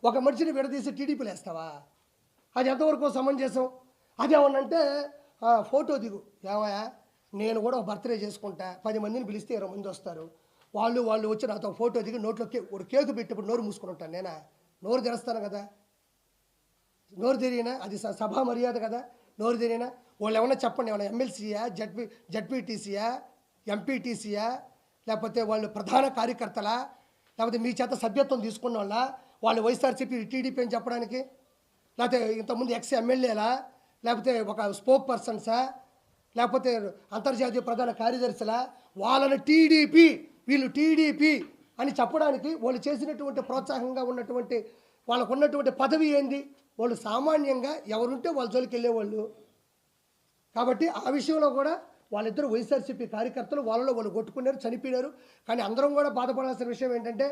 ఒక మనిషిని విడదీసి టీడీపీలు వేస్తావా? అది ఎంతవరకు సమంజసం? అదేమన్నంటే ఫోటో దిగు, ఏమయ్యా నేను కూడా ఒక బర్త్డే చేసుకుంటా, 10 మందిని పిలిస్తే 20 మంది వస్తారు, వాళ్ళు వచ్చి నాతో ఫోటో దిగి నోట్లో ఒక కేకు పెట్టినప్పుడు నోరు మూసుకుని ఉంటాను నేనా? నోరు తెరుస్తాను కదా, నోరు తెరియినా? అది సభా మర్యాద కదా, నోరు తెరియినా? వాళ్ళు ఏమన్నా చెప్పండి, ఏమన్నా ఎమ్మెల్సీయా, జడ్పీటీసీయా, ఎంపీటీసీయా, లేకపోతే వాళ్ళు ప్రధాన కార్యకర్తలా, లేకపోతే మీ చేత సభ్యత్వం తీసుకున్న వాళ్ళ, వాళ్ళు వైఎస్ఆర్సీపీ టీడీపీ అని చెప్పడానికి? లేకపోతే ఇంతకుముందు ఎక్స్ ఎమ్మెల్యేలా, లేకపోతే ఒక స్పోక్ పర్సన్సా, లేకపోతే అంతర్జాతీయ ప్రధాన కార్యదర్శులా? వాళ్ళని టీడీపీ, వీళ్ళు టీడీపీ అని చెప్పడానికి వాళ్ళు చేసినటువంటి ప్రోత్సాహంగా ఉన్నటువంటి వాళ్ళకు ఉన్నటువంటి పదవి ఏంది? వాళ్ళు సామాన్యంగా ఎవరుంటే వాళ్ళ జోలికి వెళ్ళేవాళ్ళు. కాబట్టి ఆ విషయంలో కూడా వాళ్ళిద్దరు వైఎస్ఆర్సీపీ కార్యకర్తలు, వాళ్ళలో వాళ్ళు కొట్టుకున్నారు, చనిపోయినారు. కానీ అందరం కూడా బాధపడాల్సిన విషయం ఏంటంటే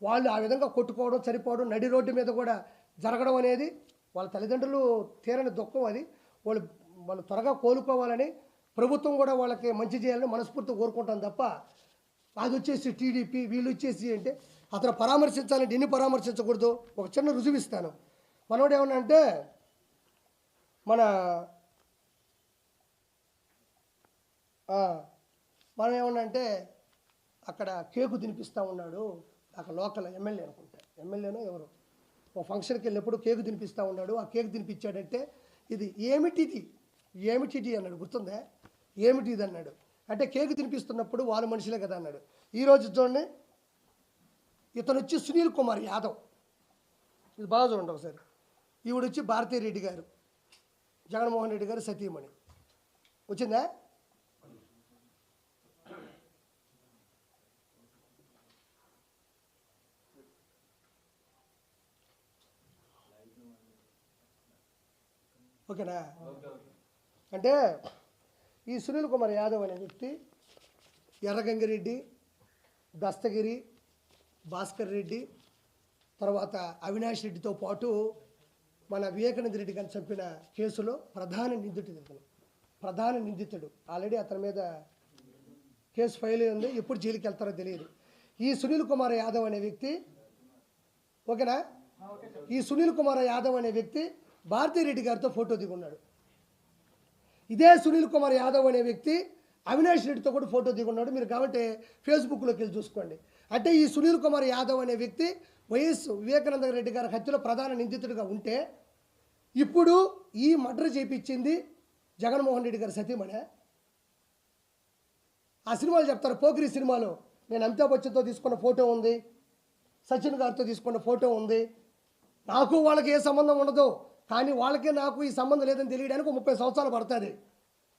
వాళ్ళు ఆ విధంగా కొట్టుకోవడం, చనిపోవడం, నడి రోడ్డు మీద కూడా జరగడం అనేది వాళ్ళ తల్లిదండ్రులు తీరని దుఃఖం. అది వాళ్ళు త్వరగా కోలుకోవాలని ప్రభుత్వం కూడా వాళ్ళకి మంచి చేయాలని మనస్ఫూర్తిగా కోరుకుంటాం తప్ప అది వచ్చేసి టీడీపీ, వీళ్ళు వచ్చేసి అంటే అతను పరామర్శించాలంటే ఎన్ని పరామర్శించకూడదు. ఒక చిన్న రుజువు ఇస్తాను. మనోడు ఏమన్నా అంటే మనం ఏమన్నా అంటే అక్కడ కేకు తినిపిస్తూ ఉన్నాడు, అక్కడ లోకల్ ఎమ్మెల్యే అనుకుంటా, ఎమ్మెల్యేనో ఎవరు, ఒక ఫంక్షన్కి వెళ్ళినప్పుడు కేకు తినిపిస్తూ ఉన్నాడు. ఆ కేకు తినిపించాడంటే ఇది ఏమిటిది అన్నాడు, గుర్తుందా? ఏమిటిది అన్నాడు. అంటే కేకు తినిపిస్తున్నప్పుడు వాళ్ళు మనుషులే కదా అన్నాడు. ఈరోజు చూడండి, ఇతను వచ్చి సునీల్ కుమార్ యాదవ్, ఇది బాగా చూడండి ఒకసారి. ఈవిడ వచ్చి భారతీ రెడ్డి గారు, జగన్మోహన్ రెడ్డి గారు సతీమణి. వచ్చిందా? ఓకేనా? అంటే ఈ సునీల్ కుమార్ యాదవ్ అనే వ్యక్తి ఎర్రగంగిరెడ్డి, దస్తగిరి, భాస్కర్ రెడ్డి, తర్వాత అవినాష్ రెడ్డితో పాటు మన వివేకానంద రెడ్డి గారిని చంపిన కేసులో ప్రధాన నిందితుడు. ఆల్రెడీ అతని మీద కేసు ఫైల్ అయింది. ఎప్పుడు జైలుకి వెళ్తారో తెలియదు. ఈ సునీల్ కుమార్ యాదవ్ అనే వ్యక్తి, ఓకేనా, ఈ సునీల్ కుమార్ యాదవ్ అనే వ్యక్తి భారతీరెడ్డి గారితో ఫోటో దిగున్నాడు. ఇదే సునీల్ కుమార్ యాదవ్ అనే వ్యక్తి అవినాష్ రెడ్డితో కూడా ఫోటో దిగున్నాడు. మీరు కాబట్టి ఫేస్బుక్లోకి వెళ్ళి చూసుకోండి. అంటే ఈ సునీల్ కుమార్ యాదవ్ అనే వ్యక్తి వైఎస్ వివేకానంద రెడ్డి గారి హత్యలో ప్రధాన నిందితుడిగా ఉంటే ఇప్పుడు ఈ మర్డర్ చేయించింది జగన్మోహన్ రెడ్డి గారి సతీమణి. ఆ సినిమాలు చెప్తారు, పోకిరి సినిమాలో నేను అమితాబ్ బచ్చన్తో తీసుకున్న ఫోటో ఉంది, సచిన్ గారితో తీసుకున్న ఫోటో ఉంది, నాకు వాళ్ళకి ఏ సంబంధం ఉండదు, కానీ వాళ్ళకే నాకు ఈ సంబంధం లేదని తెలియడానికి 30 సంవత్సరాలు పడుతుంది.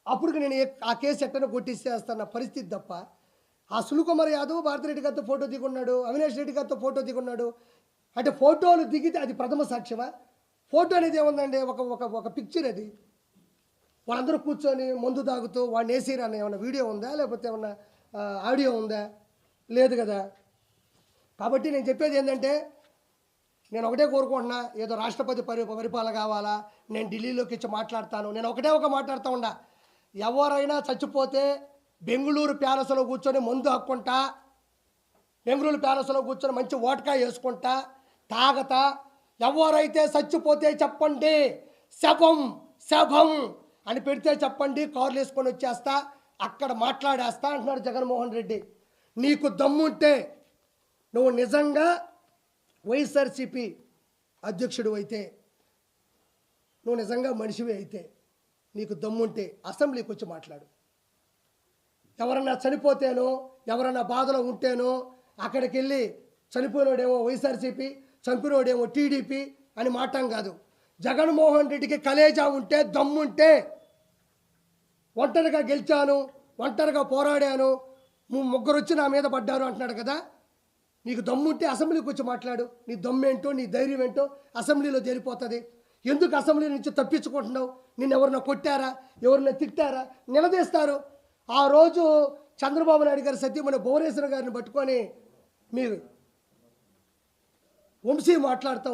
అప్పుడు నేను ఆ కేసు ఎట్టనో కొట్టిస్తేస్తున్న పరిస్థితి తప్ప ఆ సునీల్ కుమార్ యాదవ్ భారతిరెడ్డి గారితో ఫోటో దిగున్నాడు, అవినాష్ రెడ్డి గారితో ఫోటో దిగున్నాడు. అంటే ఫోటోలు దిగితే అది ప్రథమ సాక్ష్యమా? ఫోటో అనేది ఏముందండి, ఒక పిక్చర్. అది వాళ్ళందరూ కూర్చొని మందు తాగుతూ వాడిని వేసిరన్న ఏమన్నా వీడియో ఉందా, లేకపోతే ఏమన్నా ఆడియో ఉందా? లేదు కదా. కాబట్టి నేను చెప్పేది ఏంటంటే నేను ఒకటే కోరుకుంటున్నా, ఏదో రాష్ట్రపతి పరిపాలన కావాలా, నేను ఢిల్లీలోకి వచ్చి మాట్లాడతాను, నేను ఒక మాట్లాడుతూ ఉండా. ఎవరైనా చచ్చిపోతే బెంగళూరు ప్యాలెస్లో కూర్చొని మందు హక్కుంటా, బెంగళూరు ప్యాలెస్లో కూర్చొని మంచి ఓటకా వేసుకుంటా, తాగతా, ఎవరైతే చచ్చిపోతే చెప్పండి, శభం అని పెడితే చెప్పండి, కార్లు వేసుకొని వచ్చేస్తా, అక్కడ మాట్లాడేస్తా అంటున్నాడు జగన్మోహన్ రెడ్డి. నీకు దమ్ముంటే, నువ్వు నిజంగా వైఎస్ఆర్సీపీ అధ్యక్షుడు అయితే, నువ్వు నిజంగా మనిషివి అయితే, నీకు దమ్ముంటే అసెంబ్లీకి వచ్చి మాట్లాడు. ఎవరన్నా చనిపోతేనో, ఎవరన్నా బాధలో ఉంటేనో అక్కడికి వెళ్ళి చనిపోయినోడేమో వైఎస్ఆర్సీపీ, చంపినోడేమో టీడీపీ అని మాటం కాదు. జగన్మోహన్ రెడ్డికి కలేజా ఉంటే, దమ్ముంటే, ఒంటరిగా గెలిచాను, ఒంటరిగా పోరాడాను, ముగ్గురు వచ్చి నా మీద పడ్డారు అంటున్నాడు కదా. నీకు దమ్ముంటే అసెంబ్లీకి వచ్చి మాట్లాడు. నీ దమ్మేంటో, నీ ధైర్యం ఏంటో అసెంబ్లీలో తేలిపోతుంది. ఎందుకు అసెంబ్లీ నుంచి తప్పించుకుంటున్నావు? నిన్ను ఎవరన్నా కొట్టారా, ఎవరన్నా తిట్టారా? నిలదీస్తారు. ఆ రోజు చంద్రబాబు నాయుడు గారి సత్యమణి భువనేశ్వర్ గారిని పట్టుకొని మీరు వంశీ మాట్లాడుతూ